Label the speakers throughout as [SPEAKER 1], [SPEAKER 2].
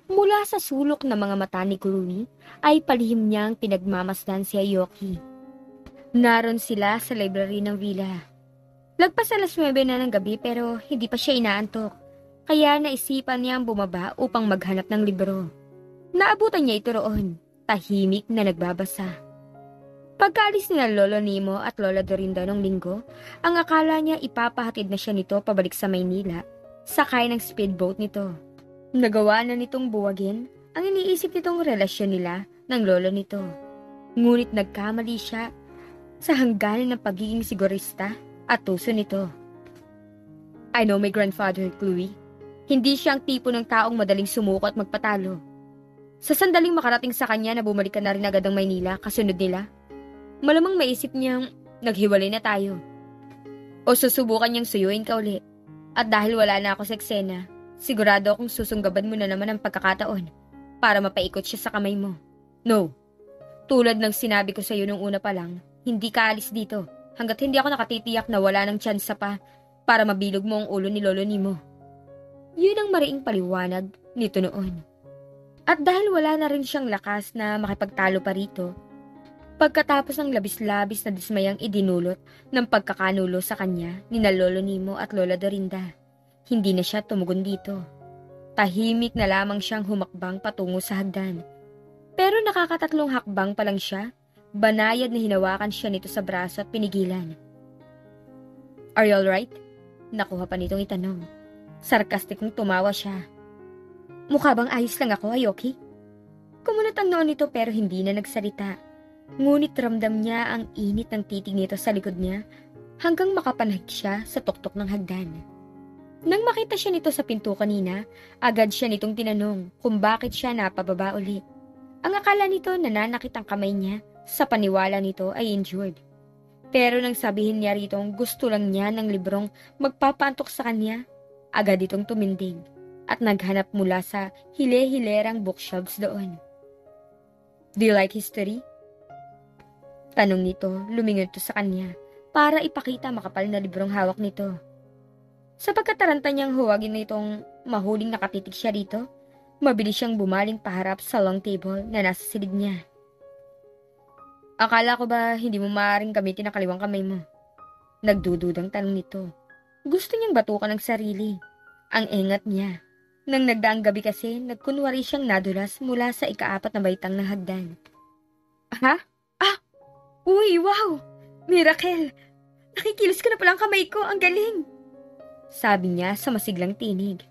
[SPEAKER 1] Mula sa sulok ng mga mata ni Chloe, ay palihim niyang pinagmamasdan si Aoki. Naroon sila sa library ng villa. Lagpas alas 9 na ng gabi pero hindi pa siya inaantok. Kaya naisipan niyang bumaba upang maghanap ng libro. Naabutan niya ito roon, tahimik na nagbabasa. Pagkaalis ni Lolo Nimo at Lola Dorinda noong linggo, ang akala niya ipapahatid na siya nito pabalik sa Maynila, sakay ng speedboat nito. Nagawa na nitong buwagin ang iniisip nitong relasyon nila ng lolo nito. Ngunit nagkamali siya sa hangganan ng pagiging sigurista at tuso nito. I know my grandfather, Chloe. Hindi siya ang tipo ng taong madaling sumuko at magpatalo. Sa sandaling makarating sa kanya na bumalik ka na rin agad ang Maynila kasunod nila, malamang maisip niyang naghiwalay na tayo. O susubukan niyang suyuin ka uli. At dahil wala na ako sa eksena, sigurado akong susunggaban mo na naman ang pagkakataon para mapaikot siya sa kamay mo. No. Tulad ng sinabi ko sa iyo nung una pa lang, hindi ka alis dito hanggat hindi ako nakatitiyak na wala ng tsansa pa para mabilog mo ang ulo ni Lolo Nimo. Yun ang mariing paliwanag nito noon. At dahil wala na rin siyang lakas na makipagtalo pa rito, pagkatapos ng labis-labis na dismayang idinulot ng pagkakanulo sa kanya ni na Lolo Nimo at Lola Dorinda, hindi na siya tumugon dito. Tahimik na lamang siyang humakbang patungo sa hagdan. Pero nakakatatlong hakbang pa lang siya, banayad na hinawakan siya nito sa braso at pinigilan. Are you alright? Nakuha pa nitong itanong. Sarkastikong tumawa siya. Mukha bang ayos lang ako, Aoki? Kumunot ang noon nito pero hindi na nagsalita. Ngunit ramdam niya ang init ng titig nito sa likod niya hanggang makapanhag siya sa tuktok ng hagdan. Nang makita siya nito sa pinto kanina, agad siya nitong tinanong kung bakit siya napababa uli. Ang akala nito nananakit ang kamay niya, sa paniwala nito ay injured. Pero nang sabihin niya ritong gusto lang niya ng librong magpapaantok sa kanya, agad itong tumindig at naghanap mula sa hile-hilerang bookshelves doon. Do you like history? Tanong nito, lumingon to sa kanya para ipakita makapal na librong hawak nito. Sa pagkataranta niyang huwagin nitong mahuling nakatitig siya rito, mabilis siyang bumaling paharap sa long table na nasa silid niya. Akala ko ba hindi mo maaaring gamitin ang kaliwang kamay mo? Nagdududang tanong nito. Gusto niyang batukan ng sarili. Ang ingat niya. Nang nagdaang gabi kasi, nagkunwari siyang nadulas mula sa ika-4 na baitang ng hagdan. Ha? Ah! Uy, wow! Miracle! Nakikilos ka na palang kamay ko, ang galing! Sabi niya sa masiglang tinig.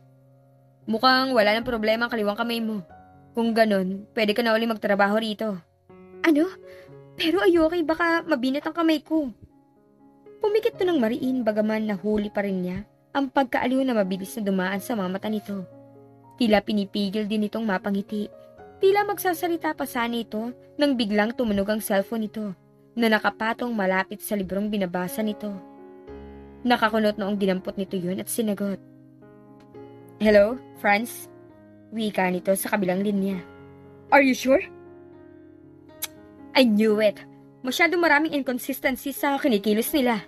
[SPEAKER 1] Mukhang wala ng problema ang kaliwang kamay mo. Kung ganon, pwede ka na uli magtrabaho rito. Ano? Pero Aoki, baka mabinat ang kamay ko. Pumikit to ng mariin bagaman nahuli pa rin niya ang pagkaaliw na mabilis na dumaan sa mga mata nito. Tila pinipigil din itong mapangiti. Tila magsasalita pa sana ito nang biglang tumunog ang cellphone nito na nakapatong malapit sa librong binabasa nito. Nakakunot noong dinampot nito yun at sinagot. Hello, Franz? Wika nito sa kabilang linya. Are you sure? I knew it. Masyado maraming inconsistency sa kinikilos nila.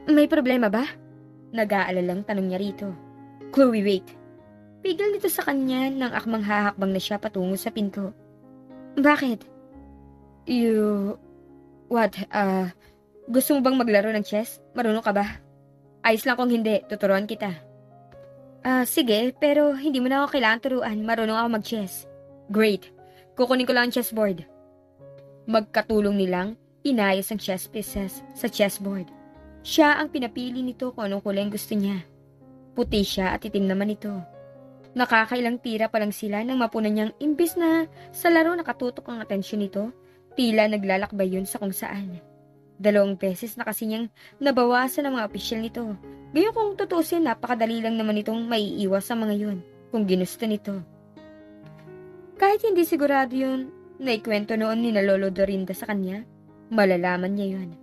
[SPEAKER 1] May problema ba? Nag-aalalang tanong niya rito. Chloe, wait. Pigil nito sa kanya nang akmang hahakbang na siya patungo sa pinto. Bakit? What? Gusto mo bang maglaro ng chess? Marunong ka ba? Ayos lang kung hindi, tuturuan kita. Sige, pero hindi mo na ako kailangan turuan. Marunong ako mag-chess. Great. Kukunin ko lang ang chessboard. Magkatulong nilang inayos ang chess pieces sa chessboard. Siya ang pinapili nito kung anong kulay gusto niya. Puti siya at itim naman ito. Nakakailang tira pa lang sila nang mapunan niyang imbis na sa laro nakatutok ang atensyon nito, tila naglalakbay yun sa kung saan. 2 beses na kasi niyang nabawasan ang mga opisyal nito. Gayon kung tutusin, napakadali lang naman itong maiiwas sa mga yun kung ginusto nito. Kahit hindi sigurado yun, naikwento noon ni na Lolo Dorinda sa kanya, malalaman niya yun.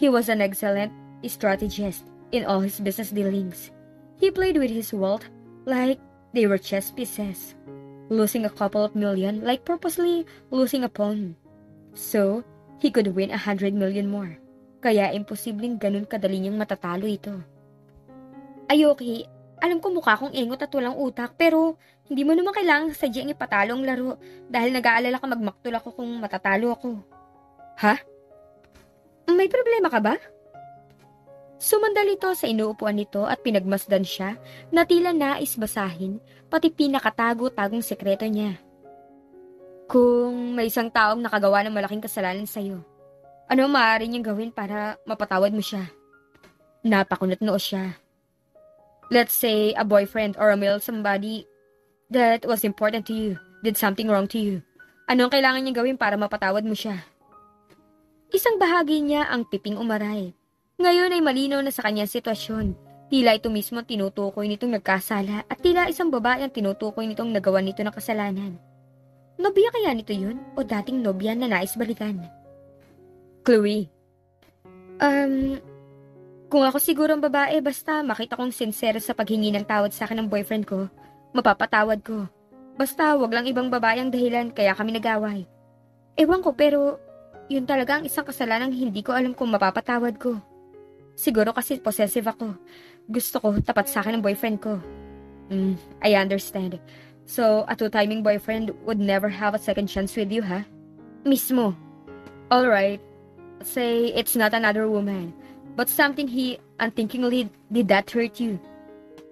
[SPEAKER 1] He was an excellent strategist in all his business dealings. He played with his wealth like they were chess pieces, losing a couple of million like purposely losing a pawn. So, he could win 100 million more. Kaya imposibleng ganun kadali niyang matatalo ito. Aoki, Alam ko mukha kong engot at walang utak, pero hindi mo naman kailangang sadyang ipatalo ang laro dahil nag-aalala ka magmaktol ako kung matatalo ako. Ha? May problema ka ba? Sumandal ito sa inuupuan nito at pinagmasdan siya na tila nais basahin pati pinakatago-tagong sekreto niya. Kung may isang taong nakagawa ng malaking kasalanan sa'yo, ano maaari niyang gawin para mapatawad mo siya? Napakunot noo siya. Let's say a boyfriend or a male somebody that was important to you, did something wrong to you. Ano ang kailangan niyang gawin para mapatawad mo siya? Isang bahagi niya ang piping umaray. Ngayon ay malinaw na sa kanyang sitwasyon. Tila ito mismo ang tinutukoy nitong nagkasala at tila isang babae ang tinutukoy nitong nagawa nito ng kasalanan. Nobya kaya nito yun o dating nobya na nais balikan? Chloe. Kung ako siguro ang babae, basta makita kong sincere sa paghingi ng tawad sa akin ng boyfriend ko, mapapatawad ko. Basta wag lang ibang babae ang dahilan kaya kami nag-away. Ewan ko pero yun talaga ang isang kasalanang hindi ko alam kung mapapatawad ko. Siguro kasi possessive ako. Gusto ko tapat sa akin ang boyfriend ko. I understand. So, a two-timing boyfriend would never have a second chance with you, ha? Mismo. Alright. Say it's not another woman, but something he unthinkingly did that hurt you.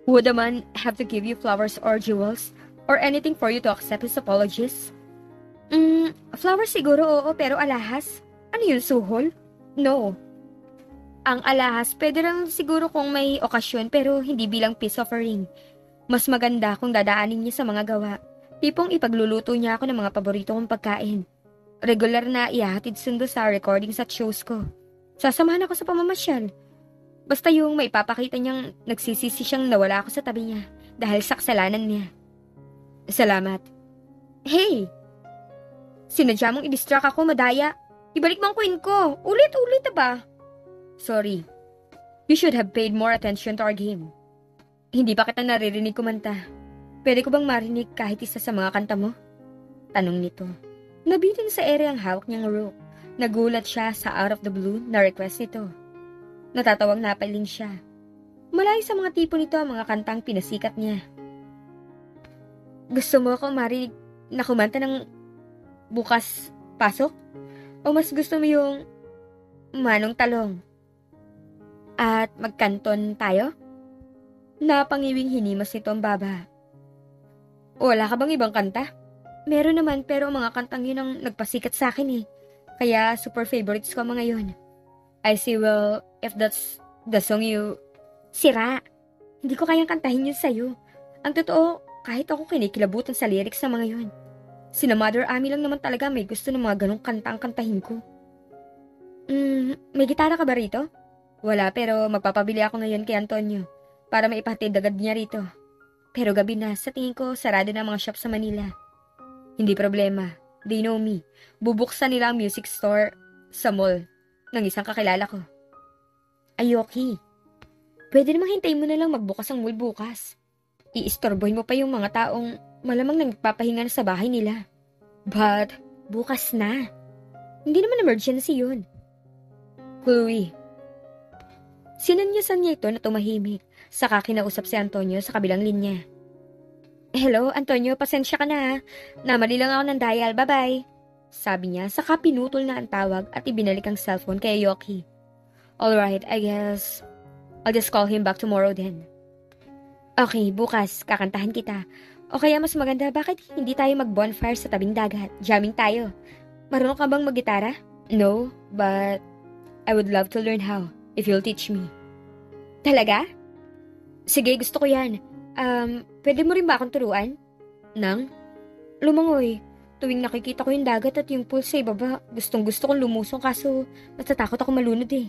[SPEAKER 1] Would a man have to give you flowers or jewels or anything for you to accept his apologies? Flowers siguro oo, pero alahas? Ano yun, suhol? No. Ang alahas, pwede lang siguro kung may okasyon pero hindi bilang peace offering. Mas maganda kung dadaanin niya sa mga gawa. Tipong ipagluluto niya ako ng mga paborito kong pagkain. Regular na ihahatid sundo sa recordings at shows ko. Sasamahan ako sa pamamasyal. Basta yung maipapakita niyang nagsisisi siyang nawala ako sa tabi niya dahil sa kasalanan niya. Salamat. Hey! Sinadya mong i-distract ako, madaya. Ibalik mo ang queen ko. Ulit-ulit na ba? Sorry. You should have paid more attention to our game. Hindi pa kita naririnig kumanta. Pwede ko bang marinig kahit isa sa mga kanta mo? Tanong nito. Nabitin sa ere ang hawak niyang rook. Nagulat siya sa out of the blue na request nito. Natatawang napaling siya. Malayo sa mga tipo nito ang mga kantang pinasikat niya. Gusto mo ako marinig na kumanta ng bukas pasok? O mas gusto mo yung manong talong? At magkanton tayo? Napangiwing hinimas nito ang baba. Wala ka bang ibang kanta? Meron naman pero mga kantang yun ang nagpasikat sa akin eh. Kaya super favorites ko mga yun. I see, well, if that's the song you... Sira! Hindi ko kayang kantahin yun sa'yo. Ang totoo, kahit ako kinikilabutan sa lyrics ng mga yun. Sina Mother Ami lang naman talaga may gusto ng mga ganong kanta ang kantahin ko. May gitara ka ba rito? Wala pero magpapabili ako ngayon kay Antonio para maipahatid agad niya rito. Pero gabi na, sa tingin ko sarado na ang mga shop sa Manila. Hindi problema. They know me. Bubuksan nila ang music store sa mall ng isang kakilala ko. Ayoki, pwede namang hintayin mo na lang magbukas ang mall bukas. Iistorbohin mo pa yung mga taong malamang nagpapahinga na sa bahay nila. But, bukas na. Hindi naman emergency yun. Chloe. Sinanyasan niya ito na tumahimik, saka kinausap si Antonio sa kabilang linya. Hello, Antonio, pasensya ka na ha. Namali lang ako ng dial, bye-bye. Sabi niya, saka pinutol na ang tawag at ibinalik ang cellphone kay Yoki. Alright, I guess I'll just call him back tomorrow then. Okay, bukas, kakantahan kita. O kaya mas maganda, bakit hindi tayo mag-bonfire sa tabing dagat? Jamming tayo. Marunong ka bang mag-gitara? No, but I would love to learn how, if you'll teach me. Talaga? Sige, gusto ko yan. Pwede mo rin ba akong turuan? Nang? Lumangoy. Tuwing nakikita ko yung dagat at yung pool sa ibaba, gustong-gusto kong lumusong kaso natatakot ako malunod eh.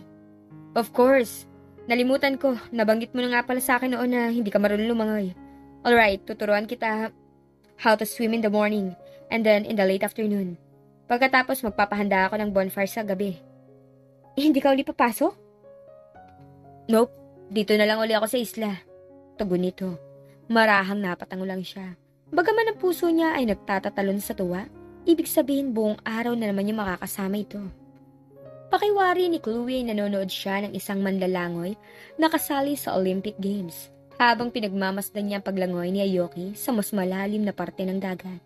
[SPEAKER 1] Of course. Nalimutan ko. Nabanggit mo na nga pala sa akin noon na hindi ka marunong lumangoy. Alright, tuturuan kita how to swim in the morning and then in the late afternoon. Pagkatapos magpapahanda ako ng bonfire sa gabi. Hindi ka uli papasok? Nope. Dito na lang uli ako sa isla. Tugon nito. Marahang napatango lang siya. Bagaman ang puso niya ay nagtatatalon sa tuwa, ibig sabihin buong araw na naman yung makakasama ito. Pakiwari ni Chloe ay nanonood siya ng isang manlalangoy na kasali sa Olympic Games. habang pinagmamasdan niya ang paglangoy ni Aoki sa mas malalim na parte ng dagat.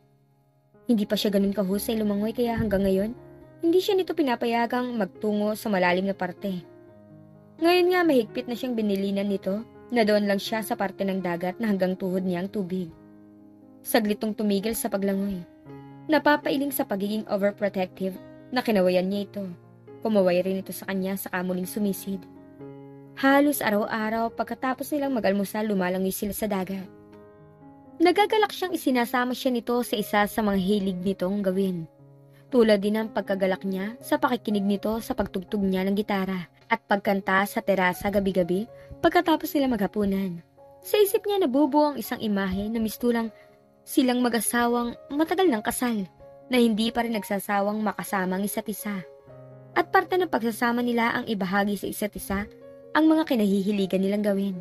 [SPEAKER 1] Hindi pa siya ganun kahusay lumangoy kaya hanggang ngayon, hindi siya nito pinapayagang magtungo sa malalim na parte. Ngayon nga mahigpit na siyang binilinan nito na doon lang siya sa parte ng dagat na hanggang tuhod niya ang tubig. Saglitong tumigil sa paglangoy. Napapailing sa pagiging overprotective na kinawayan niya ito. Kumaway rin ito sa kanya sa kamuling sumisid. Halos araw-araw pagkatapos nilang mag-almusal lumalangoy sila sa dagat. Nagagalak siyang isinasama siya nito sa isa sa mga hilig nitong gawin. Tulad din ng pagkagalak niya sa pakikinig nito sa pagtugtog niya ng gitara at pagkanta sa terasa gabi-gabi pagkatapos nila maghapunan. Sa isip niya nabubuo ang isang imahe na mistulang silang mag-asawang matagal ng kasal na hindi pa rin nagsasawang makasama ang isa't isa. At parte ng pagsasama nila ang ibahagi sa isa't isa ang mga kinahihiligan nilang gawin.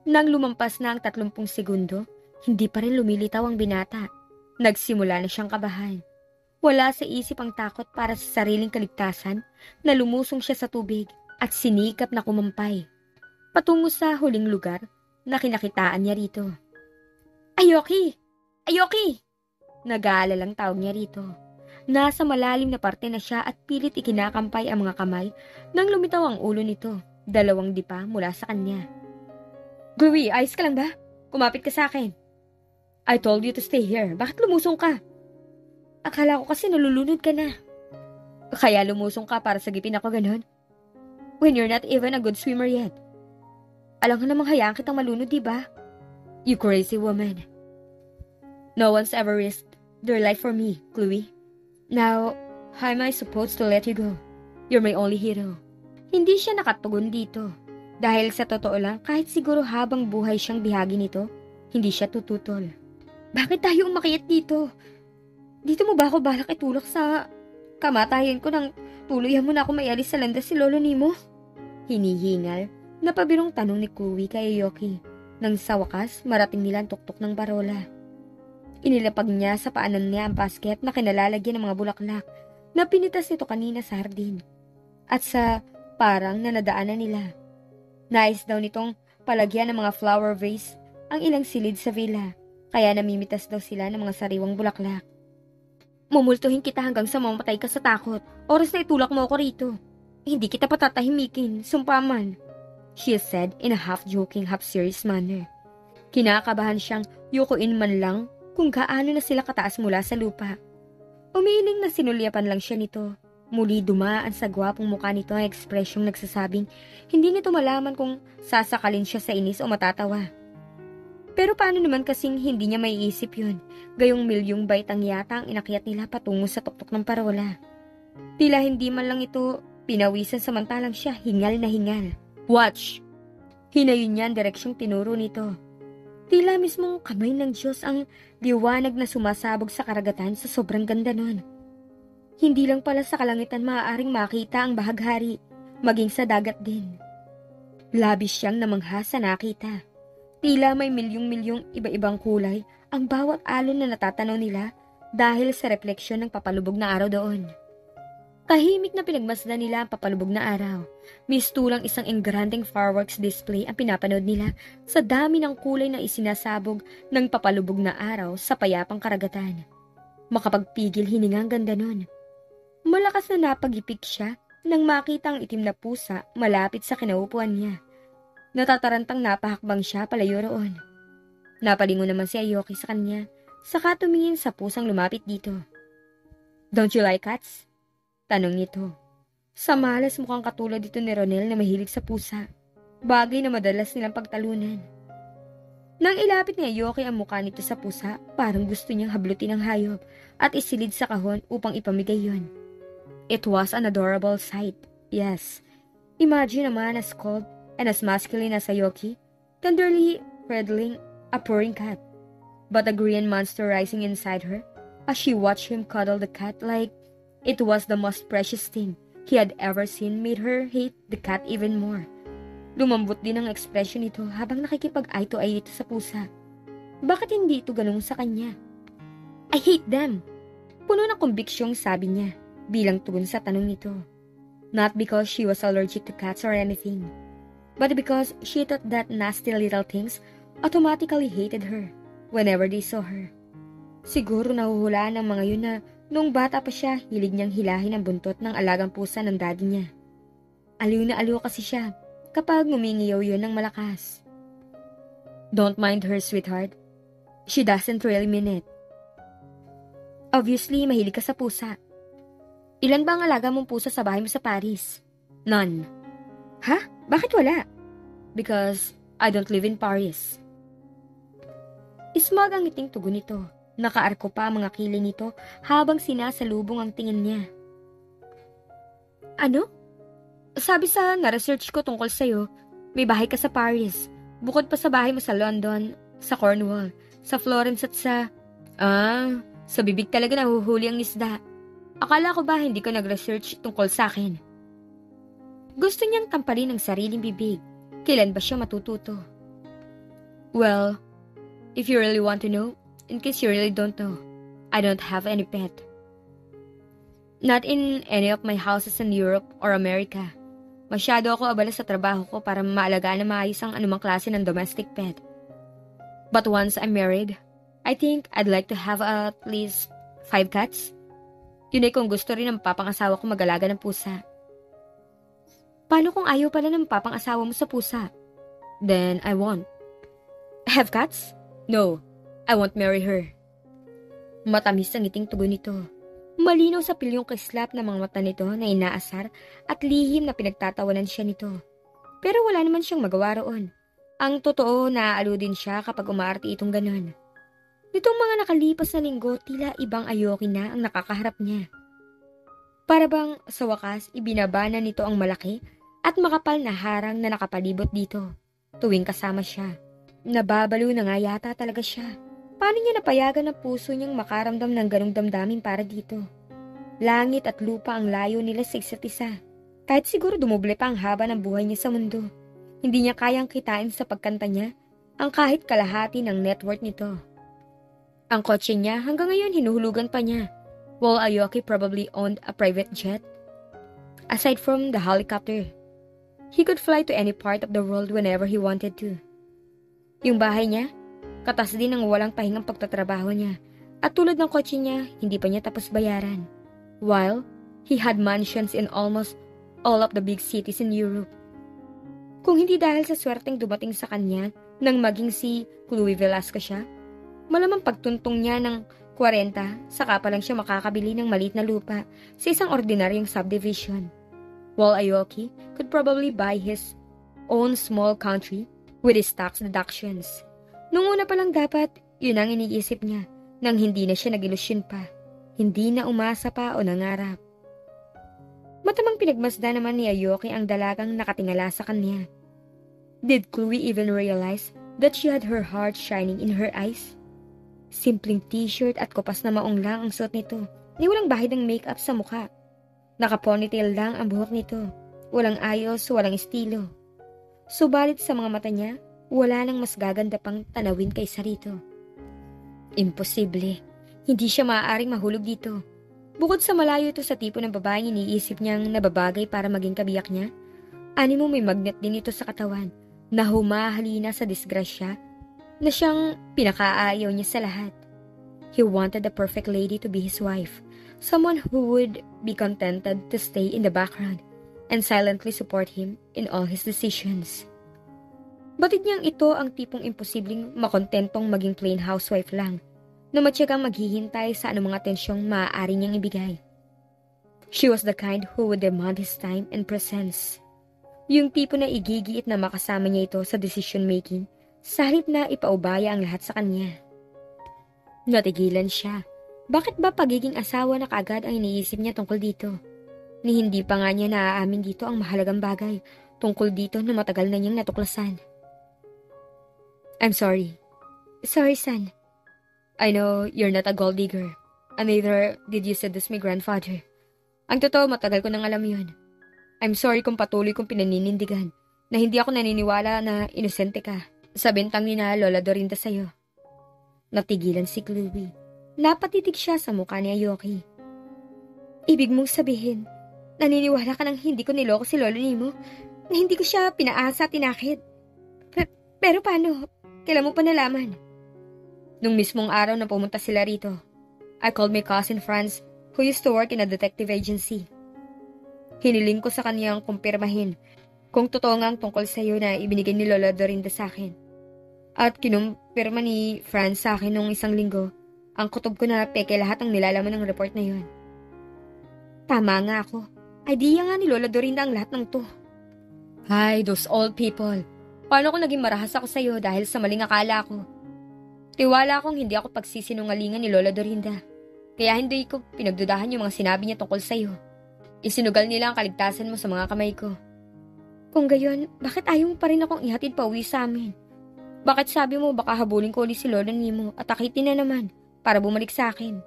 [SPEAKER 1] Nang lumampas na ang 30 segundo, hindi pa rin lumilitaw ang binata. Nagsimula na siyang kabahan. Wala sa isip ang takot para sa sariling kaligtasan na lumusong siya sa tubig at sinikap na kumampay. Patungo sa huling lugar na kinakitaan niya rito. Aoki! Aoki! Nag-aalalang tawag niya rito. Nasa malalim na parte na siya at pilit ikinakampay ang mga kamay nang lumitaw ang ulo nito, 2 dipa mula sa kanya. Chloe, ayos ka lang ba? Kumapit ka sa akin. I told you to stay here. Bakit lumusong ka? Akala ko kasi nalulunod ka na. Kaya lumusong ka para sagipin ako ganon? When you're not even a good swimmer yet. Alam ko namang hayaan kitang malunod, diba? You crazy woman. No one's ever risked their life for me, Chloe. Now, how am I supposed to let you go? You're my only hero. Hindi siya nakatugon dito. Dahil sa totoo lang, kahit siguro habang buhay siyang bihagi nito, hindi siya tututol. Bakit tayo umakyat dito? Dito mo ba ako balak itulak sa kamatayan ko nang tuluyan mo na ako maialis sa landas si Lolo Nimo? Hinihingal na pabirong tanong ni Chloe kay Aoki. Nang sa wakas, marating nila ang tuktok ng parola. Inilapag niya sa paanan niya ang basket na kinalalagyan ng mga bulaklak na pinitas nito kanina sa hardin. At sa parang na nadaanan nila. Nais daw nitong palagyan ng mga flower vase ang ilang silid sa villa, kaya namimitas daw sila ng mga sariwang bulaklak. Mumultuhin kita hanggang sa mamatay ka sa takot. Oras na itulak mo ako rito. Hindi kita patatahimikin, sumpaman. She said in a half-joking, half-serious manner. Kinakabahan siyang yukuin man lang kung gaano na sila kataas mula sa lupa. Umiiling na sinulyapan lang siya nito. Muli dumaan sa gwapong mukha nito ang ekspresyong nagsasabing hindi nito malaman kung sasakalin siya sa inis o matatawa. Pero paano naman kasing hindi niya maiisip yun, gayong milyong baitang yata ang inakyat nila patungo sa tuktok ng parola. Tila hindi man lang ito pinawisan samantalang siya hingal na hingal. Watch! Hinayon niya ang direksyong tinuro nito. Tila mismong kamay ng Diyos ang liwanag na sumasabog sa karagatan sa sobrang ganda nun. Hindi lang pala sa kalangitan maaaring makita ang bahaghari, maging sa dagat din. Labis siyang namangha sa nakita. Tila may milyong-milyong iba-ibang kulay ang bawat alon na natatanaw nila dahil sa refleksyon ng papalubog na araw doon. Tahimik na pinagmasdan nila ang papalubog na araw. Mistulang isang engranding fireworks display ang pinapanood nila sa dami ng kulay na isinasabog ng papalubog na araw sa payapang karagatan. Makapagpigil hininga ang ganda nun. Malakas na napag-ipik siya nang makita ang itim na pusa malapit sa kinaupuan niya. Natatarantang napahakbang siya palayo roon. Napalingon naman si Aoki sa kanya, saka tumingin sa pusang lumapit dito. Don't you like cats? Tanong nito. Sa malas mukhang katulad dito ni Ronel na mahilig sa pusa. Bagay na madalas nilang pagtalunan. Nang ilapit ni Aoki ang mukha nito sa pusa, parang gusto niyang hablutin ang hayop at isilid sa kahon upang ipamigay yon. It was an adorable sight, yes. Imagine a man as cold and as masculine as Aoki, tenderly cradling a purring cat. But a green monster rising inside her, as she watched him cuddle the cat like it was the most precious thing he had ever seen, made her hate the cat even more. Lumambot din ang ekspresyon nito habang nakikipag-eye to eye ito sa pusa. Bakit hindi ito ganun sa kanya? I hate them! Puno ng kumbiksyong sabi niya, bilang tugon sa tanong nito. Not because she was allergic to cats or anything. But because she thought that nasty little things automatically hated her whenever they saw her. Siguro nahuhulaan ng mga yun na nung bata pa siya, hilig niyang hilahin ang buntot ng alagang pusa ng daddy niya. Aliw na aliw kasi siya kapag ngumingiyaw yun ng malakas. Don't mind her, sweetheart. She doesn't really mean it. Obviously, mahilig ka sa pusa. Ilan ba ang alaga mong pusa sa bahay mo sa Paris? None. Ha? Bakit wala? Because I don't live in Paris. Ismag ang ngiting tugon nito. Nakaarko pa ang mga kilay nito habang sinasalubong ang tingin niya. Ano? Sabi sa na-research ko tungkol sa'yo, may bahay ka sa Paris. Bukod pa sa bahay mo sa London, sa Cornwall, sa Florence at sa... sa bibig talaga nahuhuli ang isda. Akala ko ba hindi ko nag-research tungkol sa akin? Gusto niyang tampalin ang sariling bibig. Kailan ba siya matututo? Well, if you really want to know, in case you really don't know, I don't have any pet. Not in any of my houses in Europe or America. Masyado ako abala sa trabaho ko para maalagaan na maayos ang anumang klase ng domestic pet. But once I'm married, I think I'd like to have at least 5 cats. Yun ay kung gusto rin ng papang-asawa ko mag-alaga ng pusa. Paano kung ayaw pala ng papang-asawa mo sa pusa? Then I won't. Have cats? No. I won't marry her. Matamis ang ngiting tugon nito. Malinaw sa pilyong kislap ng mga mata nito na inaasar at lihim na pinagtatawanan siya nito. Pero wala naman siyang magawa roon. Ang totoo, naaalo din siya kapag umaarte itong ganon. Nitong mga nakalipas na linggo, tila ibang Aoki na ang nakakaharap niya. Para bang sa wakas, ibinabana nito ang malaki at makapal na harang na nakapalibot dito. Tuwing kasama siya. Nababalo na nga yata talaga siya. Paano niya napayagan ang puso niyang makaramdam ng ganong damdamin para dito? Langit at lupa ang layo nila sa isa't isa. Kahit siguro dumoble pa ang haba ng buhay niya sa mundo. Hindi niya kayang kitain sa pagkanta niya ang kahit kalahati ng net worth nito. Ang kotse niya hanggang ngayon hinuhulugan pa niya, while Aoki probably owned a private jet. Aside from the helicopter, he could fly to any part of the world whenever he wanted to. Yung bahay niya, katas din ng walang pahingang pagtatrabaho niya, at tulad ng kotse niya, hindi pa niya tapos bayaran. While he had mansions in almost all of the big cities in Europe. Kung hindi dahil sa swerteng dumating sa kanya nang maging si Chloe Velasco siya, malamang pagtuntong niya ng 40, saka pa lang siya makakabili ng maliit na lupa sa isang ordinaryong subdivision. While Aoki could probably buy his own small country with his tax deductions. Nung una pa lang dapat, yun ang iniisip niya nang hindi na siya nag-ilusyon pa. Hindi na umasa pa o nangarap. Matamang pinagmasda naman ni Aoki ang dalagang nakatingala sa kanya. Did Chloe even realize that she had her heart shining in her eyes? Simpleng t-shirt at kupas na maong lang ang suot nito, ni walang bahid ng makeup sa mukha. Naka-ponytail lang ang buhok nito, walang ayos, walang estilo. Subalit sa mga mata niya, wala nang mas gaganda pang tanawin kaysa rito. Imposible, hindi siya maaaring mahulog dito. Bukod sa malayo ito sa tipo ng babaeng iniisip niyang nababagay para maging kabiyak niya, animo may magnet din ito sa katawan na humahalina sa disgrasya na siyang pinakaayaw niya sa lahat. He wanted the perfect lady to be his wife, someone who would be contented to stay in the background and silently support him in all his decisions. Batid niyang ito ang tipong imposibleng makontentong maging plain housewife lang, na matyagang maghihintay sa anumang atensyong maaari niyang ibigay. She was the kind who would demand his time and presence. Yung tipo na igigiit na makasama niya ito sa decision-making, sa halip na ipaubaya ang lahat sa kanya. Natigilan siya. Bakit ba pagiging asawa na kaagad ang iniisip niya tungkol dito? Ni hindi pa nga niya naaamin dito ang mahalagang bagay tungkol dito na matagal na niyang natuklasan. I'm sorry. Sorry, son. I know you're not a gold digger, and neither did you seduce my grandfather. Ang totoo, matagal ko nang alam yun. I'm sorry kung patuloy kong pinaninindigan na hindi ako naniniwala na inosente ka sa bintang ni na Lola Dorinda sa'yo. Natigilan si Chloe. Napatitig siya sa mukha ni Aoki. Ibig mong sabihin, naniniwala ka nang hindi ko niloko si Lolo Nimo? na hindi ko siya pinaasa at tinakit. Pero paano? Kailan mo pa nalaman? Nung mismong araw na pumunta sila rito, I called my cousin Franz who used to work in a detective agency. Hiniling ko sa kaniyang kumpirmahin kung totoo nga ang tungkol sa iyo na ibinigay ni Lola Dorinda sa akin. At kinumpirma ni Franz sa akin nung isang linggo ang kutob ko na peke lahat ng nilalaman ng report na yun. Tama nga ako. Idea nga ni Lola Dorinda ang lahat ng to. Ay, those old people. Paano ko naging marahas ako sa'yo dahil sa maling akala ko? Tiwala akong hindi ako pagsisinungalingan ni Lola Dorinda. Kaya hindi ko pinagdudahan yung mga sinabi niya tungkol sa'yo. Isinugal nila ang kaligtasan mo sa mga kamay ko. Kung gayon, bakit ayaw mo pa rin akong ihatid pa uwi sa amin? Bakit sabi mo baka habulin ko ulit si Lola Nemo at akitin na naman para bumalik sa akin?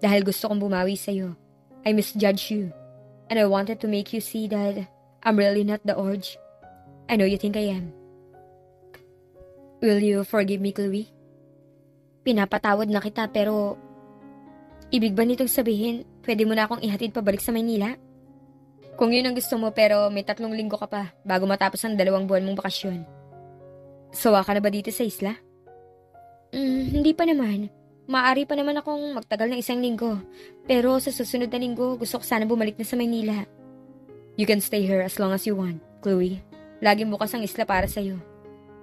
[SPEAKER 1] Dahil gusto kong bumawi sa'yo. I misjudged you. And I wanted to make you see that I'm really not the Orge I know you think I am. Will you forgive me, Chloe? Pinapatawad na kita pero ibig ba nitong sabihin pwede mo na akong ihatid pabalik sa Maynila? Kung yun ang gusto mo pero may 3 linggo ka pa bago matapos ang 2 buwan mong bakasyon. Sawa ka na ba dito sa isla? Hindi pa naman. Maaari pa naman akong magtagal ng 1 linggo. Pero sa susunod na linggo, gusto ko sana bumalik na sa Maynila. You can stay here as long as you want, Chloe. Laging bukas ang isla para sa'yo.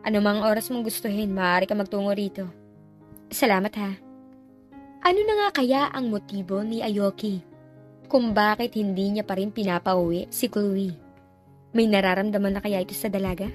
[SPEAKER 1] Ano mang oras mong gustuhin, maaari ka magtungo rito. Salamat ha. Ano na nga kaya ang motibo ni Aoki? Kung bakit hindi niya pa rin pinapauwi si Chloe? May nararamdaman na kaya ito sa dalaga?